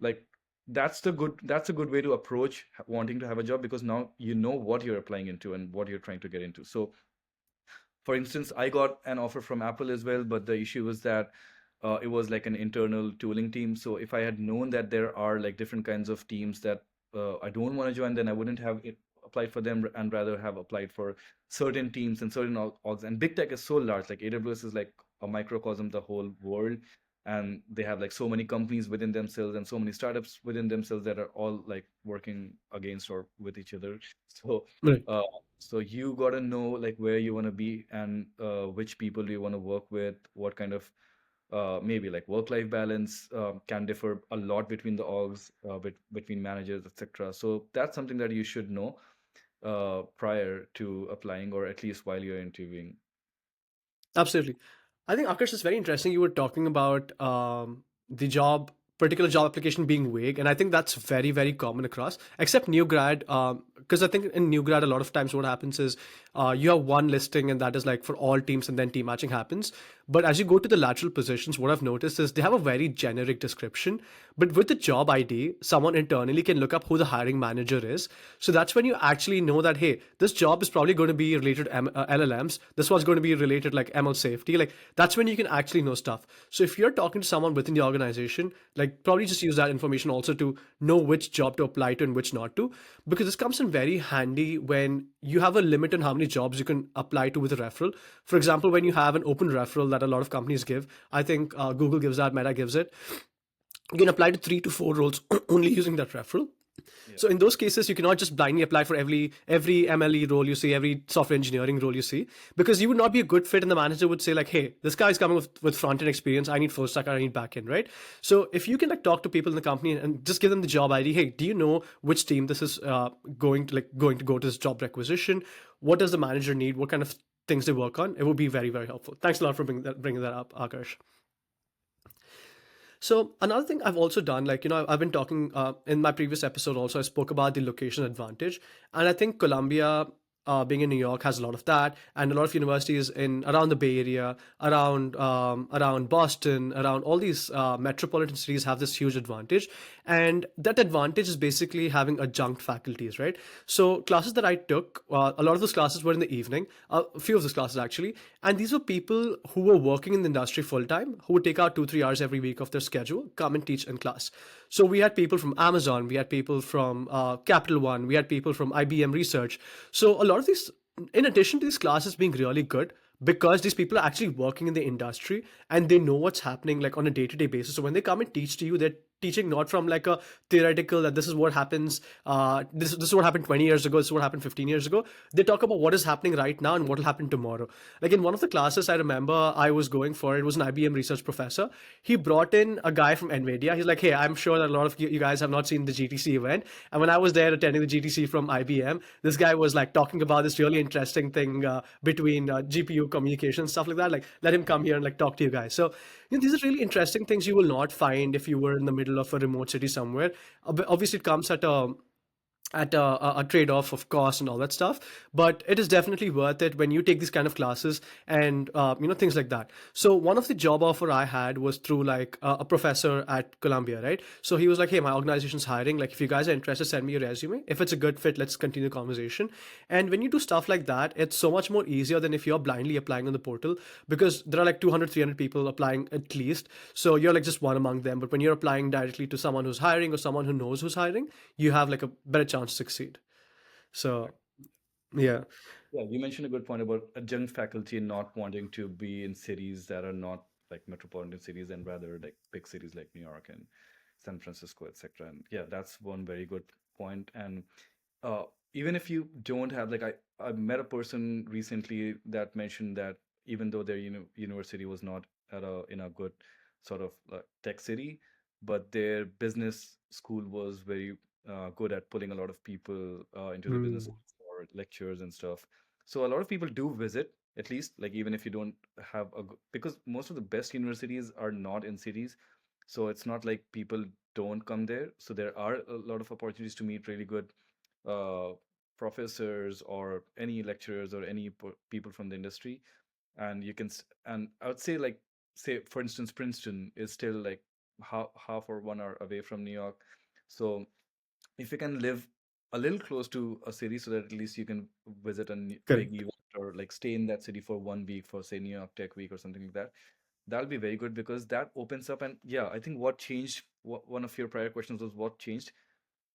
like that's a good way to approach wanting to have a job because now you know what you're applying into and what you're trying to get into. So for instance, I got an offer from Apple as well, but the issue was that it was like an internal tooling team. So if I had known that there are like different kinds of teams that I don't want to join, then I wouldn't have applied for them and rather have applied for certain teams and certain orgs. And big tech is so large, like AWS is like a microcosm, the whole world. And they have like so many companies within themselves and so many startups within themselves that are all like working against or with each other. So Right. uh, so you got to know like where you want to be and which people do you want to work with, what kind of maybe like work-life balance can differ a lot between the orgs, between managers, etc. So that's something that you should know prior to applying or at least while you're interviewing. Absolutely. I think Akash is very interesting. You were talking about the particular job application being vague, and I think that's very, very common across, except new grad. Because I think in new grad, a lot of times what happens is you have one listing, and that is like for all teams, and then team matching happens. But as you go to the lateral positions, what I've noticed is they have a very generic description. But with the job ID, someone internally can look up who the hiring manager is. So that's when you actually know that, hey, this job is probably going to be related to LLMs. This one's going to be related like ML safety. Like that's when you can actually know stuff. So if you're talking to someone within the organization, like probably just use that information also to know which job to apply to and which not to, because this comes in very handy when you have a limit on how many jobs you can apply to with a referral. For example, when you have an open referral that a lot of companies give, I think Google gives that, Meta gives it, you can apply to 3 to 4 roles only using that referral. Yeah. So in those cases, you cannot just blindly apply for every MLE role you see, every software engineering role you see, because you would not be a good fit, and the manager would say like, "Hey, this guy is coming with front end experience. I need full stack. I need back end, right?" So if you can like talk to people in the company and just give them the job ID, hey, do you know which team this is going to go to this job requisition? What does the manager need? What kind of things they work on? It would be very very helpful. Thanks a lot for bringing that up, Akash. So another thing I've also done, like I've been talking in my previous episode. Also, I spoke about the location advantage, and I think Columbia, being in New York, has a lot of that, and a lot of universities in around the Bay Area, around Boston, around all these metropolitan cities have this huge advantage, and that advantage is basically having adjunct faculties, right? So classes that I took, a lot of those classes were in the evening, a few of those classes actually, and these were people who were working in the industry full time, who would take out 2 3 hours every week of their schedule, come and teach in class. So we had people from Amazon, we had people from Capital One, we had people from IBM Research. So a lot of these, in addition to these classes being really good, because these people are actually working in the industry and they know what's happening like on a day-to-day basis. So when they come and teach to you, they're teaching not from like a theoretical that this is what happens, this is what happened 20 years ago, this is what happened 15 years ago. They talk about what is happening right now and what will happen tomorrow. Like in one of the classes I remember I was going for, it was an IBM research professor. He brought in a guy from NVIDIA. He's like, hey, I'm sure that a lot of you guys have not seen the GTC event. And when I was there attending the GTC from IBM, this guy was like talking about this really interesting thing between GPU communication, stuff like that. Like, let him come here and like talk to you guys. So, these are really interesting things you will not find if you were in the middle of a remote city somewhere. Obviously, it comes at a trade-off of cost and all that stuff, but it is definitely worth it when you take these kind of classes and things like that. So one of the job offer I had was through like a professor at Columbia, right? So he was like, hey, my organization's hiring, like if you guys are interested, send me your resume. If it's a good fit, let's continue the conversation. And when you do stuff like that, it's so much more easier than if you're blindly applying on the portal, because there are like 200 300 people applying at least, so you're like just one among them. But when you're applying directly to someone who's hiring or someone who knows who's hiring, you have like a better chance to succeed. So Correct. yeah, Yeah, you mentioned a good point about adjunct faculty not wanting to be in cities that are not like metropolitan cities and rather like big cities like New York and San Francisco, etc. And yeah, that's one very good point. And uh, even if you don't have like I met a person recently that mentioned that even though their university was not at a in a good sort of tech city, but their business school was very good at pulling a lot of people into the business mm, school for lectures and stuff. So a lot of people do visit, at least like even if you don't have because most of the best universities are not in cities, so it's not like people don't come there. So there are a lot of opportunities to meet really good uh, professors or any lecturers or any people from the industry, and you can and I would say like say for instance Princeton is still like half or 1 hour away from New York. So if you can live a little close to a city so that at least you can visit a big correct. event or like stay in that city for 1 week for say New York Tech Week or something like that, that'll be very good because that opens up. And yeah, I think what changed, one of your prior questions was what changed.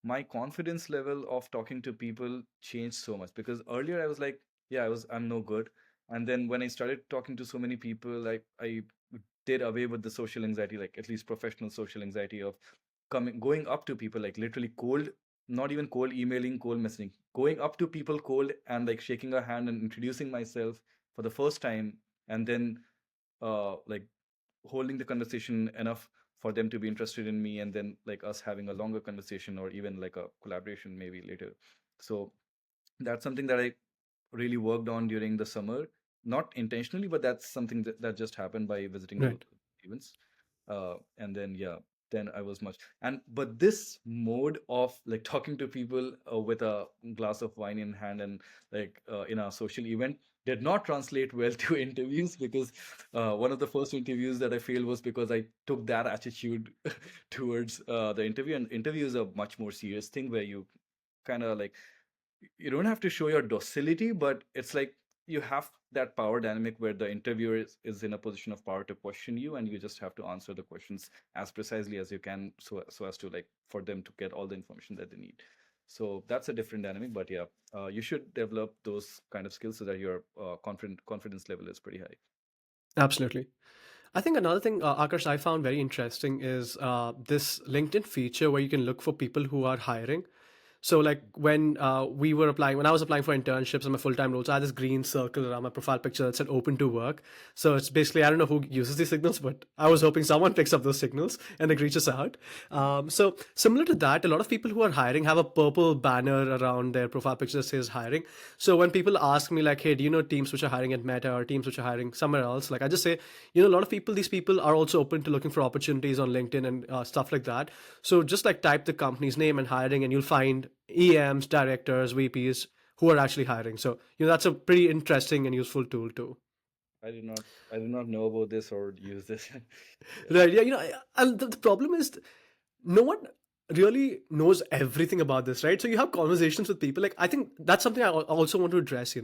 My confidence level of talking to people changed so much because earlier I was like, yeah, I'm no good. And then when I started talking to so many people, like I did away with the social anxiety, like at least professional social anxiety of going up to people, like literally cold, not even cold emailing, cold messaging, going up to people cold and like shaking a hand and introducing myself for the first time, and then like holding the conversation enough for them to be interested in me, and then like us having a longer conversation or even like a collaboration maybe later. So that's something that I really worked on during the summer, not intentionally, but that's something that just happened by visiting those Right. events. And then yeah, then I was much and but this mode of like talking to people with a glass of wine in hand and like in a social event did not translate well to interviews because one of the first interviews that I failed was because I took that attitude towards the interview. And interview is a much more serious thing where you kind of like you don't have to show your docility, but it's like you have that power dynamic where the interviewer is in a position of power to question you, and you just have to answer the questions as precisely as you can, so as to like for them to get all the information that they need. So that's a different dynamic, but yeah, you should develop those kind of skills so that your confidence level is pretty high. Absolutely. I think another thing, Akash, I found very interesting is this LinkedIn feature where you can look for people who are hiring. So like when when I was applying for internships and my full time roles, I had this green circle around my profile picture that said "open to work." So it's basically I don't know who uses these signals, but I was hoping someone picks up those signals and like reaches out. So similar to that, a lot of people who are hiring have a purple banner around their profile picture that says hiring. So when people ask me like, "Hey, do you know teams which are hiring at Meta or teams which are hiring somewhere else?" Like I just say, a lot of people, these people are also open to looking for opportunities on LinkedIn and stuff like that. So just like type the company's name and hiring, and you'll find EMs, directors, VPs who are actually hiring. So that's a pretty interesting and useful tool too. I did not I did not know about this or use this. Yeah. Right? Yeah. And the problem is no one really knows everything about this, right? So you have conversations with people. Like I think that's something I also want to address.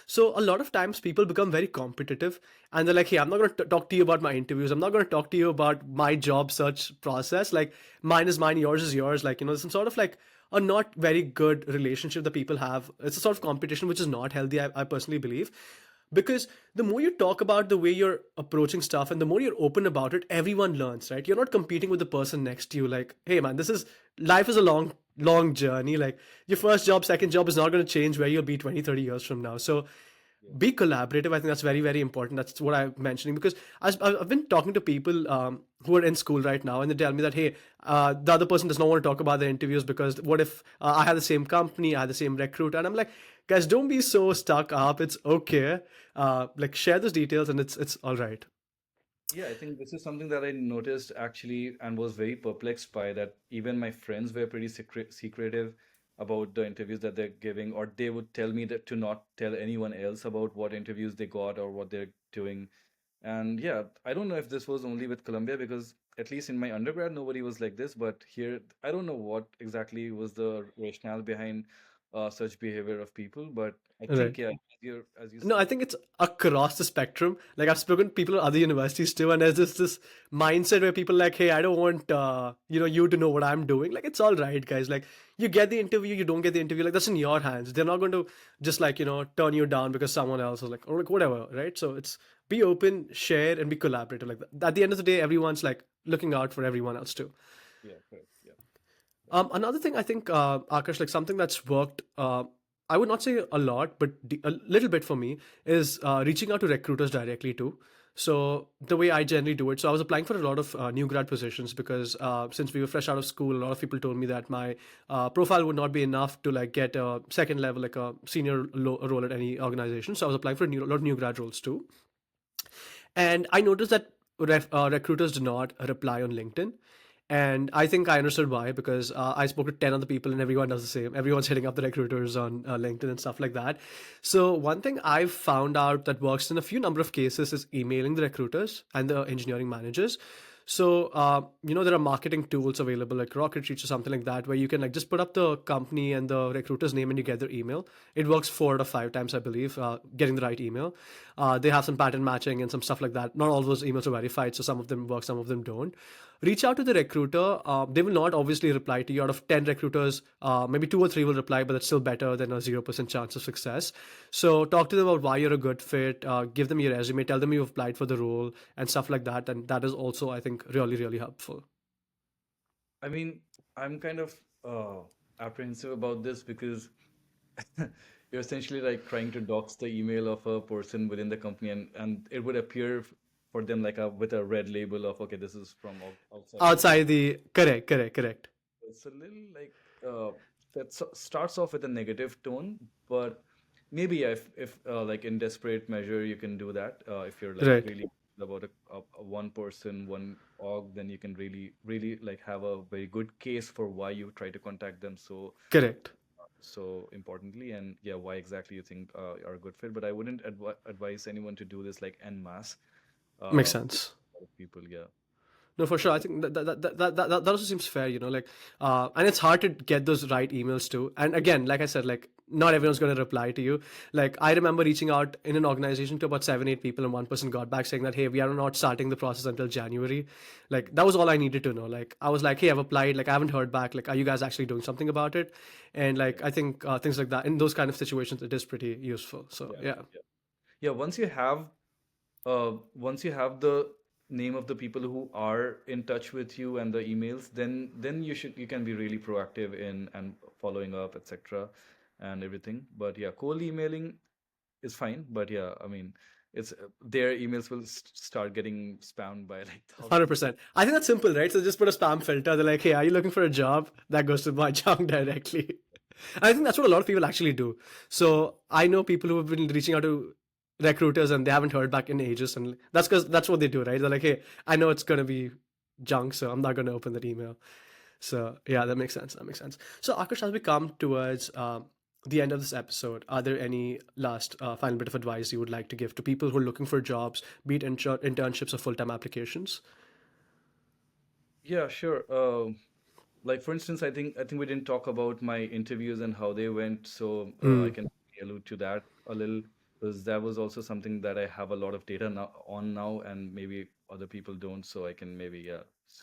So a lot of times people become very competitive, and they're like, "Hey, I'm not going to talk to you about my interviews. I'm not going to talk to you about my job search process. Like mine is mine, yours is yours. Like some sort of like a not very good relationship that people have. It's a sort of competition which is not healthy. I personally believe because the more you talk about the way you're approaching stuff and the more you're open about it, everyone learns, right? You're not competing with the person next to you like, hey man, this is life is a long journey. Like your first job, second job is not going to change where you'll be 20, 30 years from now. So Yeah. be collaborative. I think that's very, very important. That's what I'm mentioning because I've been talking to people who are in school right now, and they tell me that hey, the other person does not want to talk about their interviews because what if I had the same company, I had the same recruiter, and I'm like, guys, don't be so stuck up. It's okay. Like share those details, and it's all right. Yeah, I think this is something that I noticed actually and was very perplexed by that even my friends were pretty secretive about the interviews that they're giving, or they would tell me that to not tell anyone else about what interviews they got or what they're doing. And yeah, I don't know if this was only with Columbia because at least in my undergrad nobody was like this, but here I don't know what exactly was the rationale behind such behavior of people, but I think Right. yeah, as you No, I said, think it's across the spectrum. Like I've spoken to people at other universities too, and there's this mindset where people are like, hey, I don't want you to know what I'm doing. Like it's all right, guys. Like you get the interview, you don't get the interview. Like that's in your hands. They're not going to just like turn you down because someone else is like or like whatever, right? So it's be open, share, and be collaborative. Like that. At the end of the day, everyone's like looking out for everyone else too. yeah, correct, yeah. Another thing I think, Akash, like something that's worked, I would not say a lot, but a little bit for me is reaching out to recruiters directly too. So the way I generally do it, so I was applying for a lot of new grad positions because since we were fresh out of school, a lot of people told me that my profile would not be enough to like get a second level, like a senior role at any organization. So I was applying for a lot of new grad roles too. And I noticed that recruiters do not reply on LinkedIn. And I think I understood why because I spoke to 10 other people and everyone does the same. Everyone's hitting up the recruiters on LinkedIn and stuff like that. So, one thing I've found out that works in a few number of cases is emailing the recruiters and the engineering managers. So, there are marketing tools available like Rocket Reach or something like that, where you can like just put up the company and the recruiter's name and you get their email. It works 4 out of 5 times, I believe, getting the right email. They have some pattern matching and some stuff like that. Not all those emails are verified, so some of them work, some of them don't. Reach out to the recruiter. They will not obviously reply to you. Out of 10 recruiters, maybe 2 or 3 will reply, but that's still better than a 0% chance of success. So talk to them about why you're a good fit. Give them your resume. Tell them you've applied for the role and stuff like that. And that is also, I think, really, really helpful. I mean, I'm kind of apprehensive about this because you're essentially like trying to dox the email of a person within the company, and it would appear for them like a with a red label of okay, this is from outside the Outside company. the correct, correct, correct. It's a little like starts off with a negative tone, but maybe yeah, if like in desperate measure you can do that. If you're like Right, really about a one person, one org, then you can really like have a very good case for why you try to contact them correct. so importantly, and yeah, why exactly you think are a good fit. But I wouldn't advise anyone to do this like en masse. Makes Yeah, sense. a lot of people, yeah, No, for sure. I because think that also seems fair, like, and it's hard to get those right emails too. And again, like I said, like not everyone's going to reply to you. Like I remember reaching out in an organization to about 7, 8 people, and one person got back saying that, hey, we are not starting the process until January. Like that was all I needed to know. Like I was like, hey, I've applied. Like I haven't heard back. Like, are you guys actually doing something about it? And yeah, like I think things like that in those kind of situations, it is pretty useful. So yeah, yeah, yeah, yeah. Once you have the name of the people who are in touch with you and the emails, then you can be really proactive in and following up, etc. and everything. But yeah, cold emailing is fine. But yeah, I mean, it's their emails will start getting spammed by like thousands. 100%. I think that's simple, right? So just put a spam filter. They're like, hey, are you looking for a job? That goes to my junk directly. I think that's what a lot of people actually do. So I know people who have been reaching out to recruiters and they haven't heard back in ages. And that's because that's what they do, right? They're like, hey, I know it's going to be junk, so I'm not going to open that email. So yeah, that makes sense. That makes sense. So Akash, as we come towards the end of this episode, are there any last final bit of advice you would like to give to people who are looking for jobs, be it internships or full-time applications? Yeah, sure. Like for instance, I think we didn't talk about my interviews and how they went, so I Mm, can allude to that a little, because that was also something that I have a lot of data now, and maybe other people don't, so I can maybe, yeah,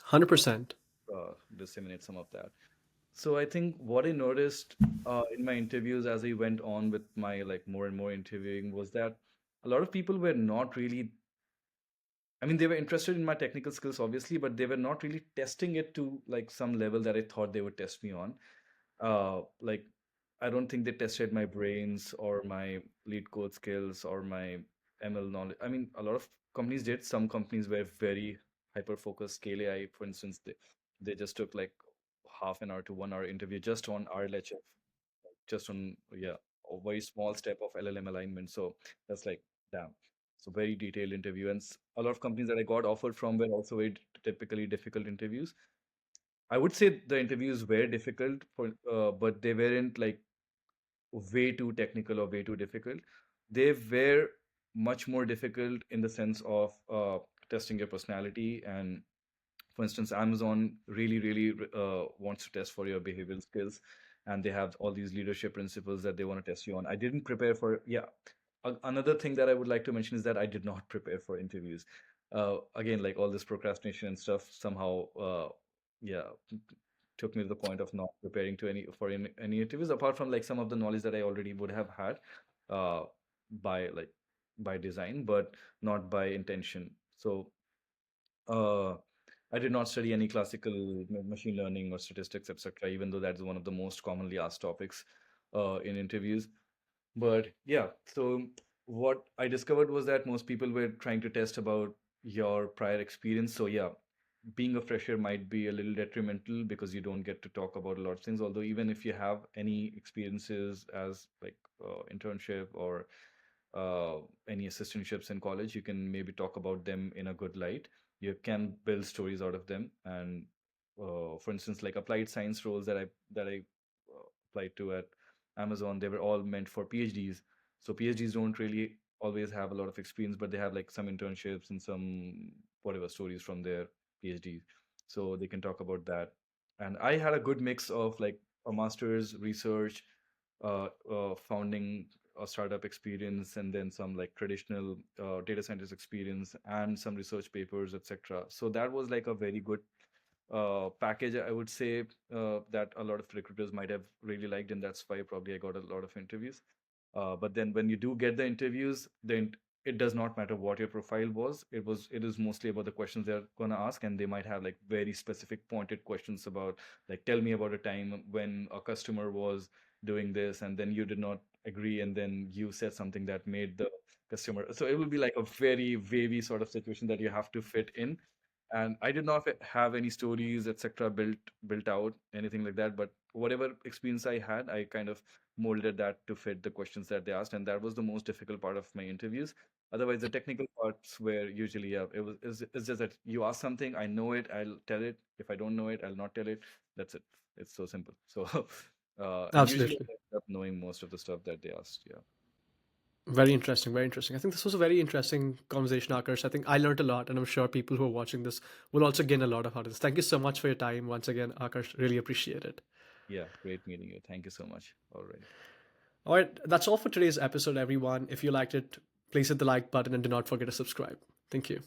100%. disseminate some of that. So I think what I noticed in my interviews as I went on with my like more and more interviewing was that a lot of people were not really, I mean, they were interested in my technical skills, obviously, but they were not really testing it to like some level that I thought they would test me on. Like, I don't think they tested my brains or my lead code skills or my ML knowledge. I mean, a lot of companies did. Some companies were very hyper focused. Scale AI, for instance, they just took like half an hour to 1 hour interview just on RLHF, just on, yeah, a very small step of LLM alignment. So that's like, damn. So very detailed interview. And a lot of companies that I got offered from were also very typically difficult interviews. I would say the interviews were difficult but they weren't like way too technical or way too difficult. They were much more difficult in the sense of testing your personality. And for instance, Amazon really wants to test for your behavioral skills, and they have all these leadership principles that they want to test you on. I didn't prepare for, yeah. Another thing that I would like to mention is that I did not prepare for interviews. Again, like all this procrastination and stuff somehow, yeah, took me to the point of not preparing to any interviews, apart from like some of the knowledge that I already would have had uh, by like by design, but not by intention. So uh, I did not study any classical machine learning or statistics, etc., even though that's one of the most commonly asked topics in interviews. But yeah, so what I discovered was that most people were trying to test about your prior experience. So yeah, being a fresher might be a little detrimental because you don't get to talk about a lot of things. Although even if you have any experiences as like internship or uh, any assistantships in college, you can maybe talk about them in a good light. You can build stories out of them. And for instance, like applied science roles that I applied to at Amazon, they were all meant for PhDs. So PhDs don't really always have a lot of experience, but they have like some internships and some whatever stories from their PhDs. So they can talk about that. And I had a good mix of like a master's research, founding a startup experience, and then some like traditional data scientist experience and some research papers, etc. So that was like a very good package, I would say, that a lot of recruiters might have really liked, and that's why probably I got a lot of interviews. But then when you do get the interviews, then it does not matter what your profile was. It is mostly about the questions they're gonna ask, and they might have like very specific pointed questions about like, tell me about a time when a customer was doing this and then you did not agree and then you said something that made the customer. So it will be like a very wavy sort of situation that you have to fit in. And I did not have any stories, etc., built out, anything like that. But whatever experience I had, I kind of molded that to fit the questions that they asked, and that was the most difficult part of my interviews. Otherwise, the technical parts were usually, yeah, it's just that you ask something, I know it, I'll tell it. If I don't know it, I'll not tell it. That's it. It's so simple. So, and usually Absolutely. I end up knowing most of the stuff that they asked. Yeah. Very interesting. Very interesting. I think this was a very interesting conversation, Akash. I think I learned a lot, and I'm sure people who are watching this will also gain a lot out of this. Thank you so much for your time once again, Akash. Really appreciate it. Yeah. Great meeting you. Thank you so much. All right. All right, that's all for today's episode, everyone. If you liked it, please hit the like button and do not forget to subscribe. Thank you.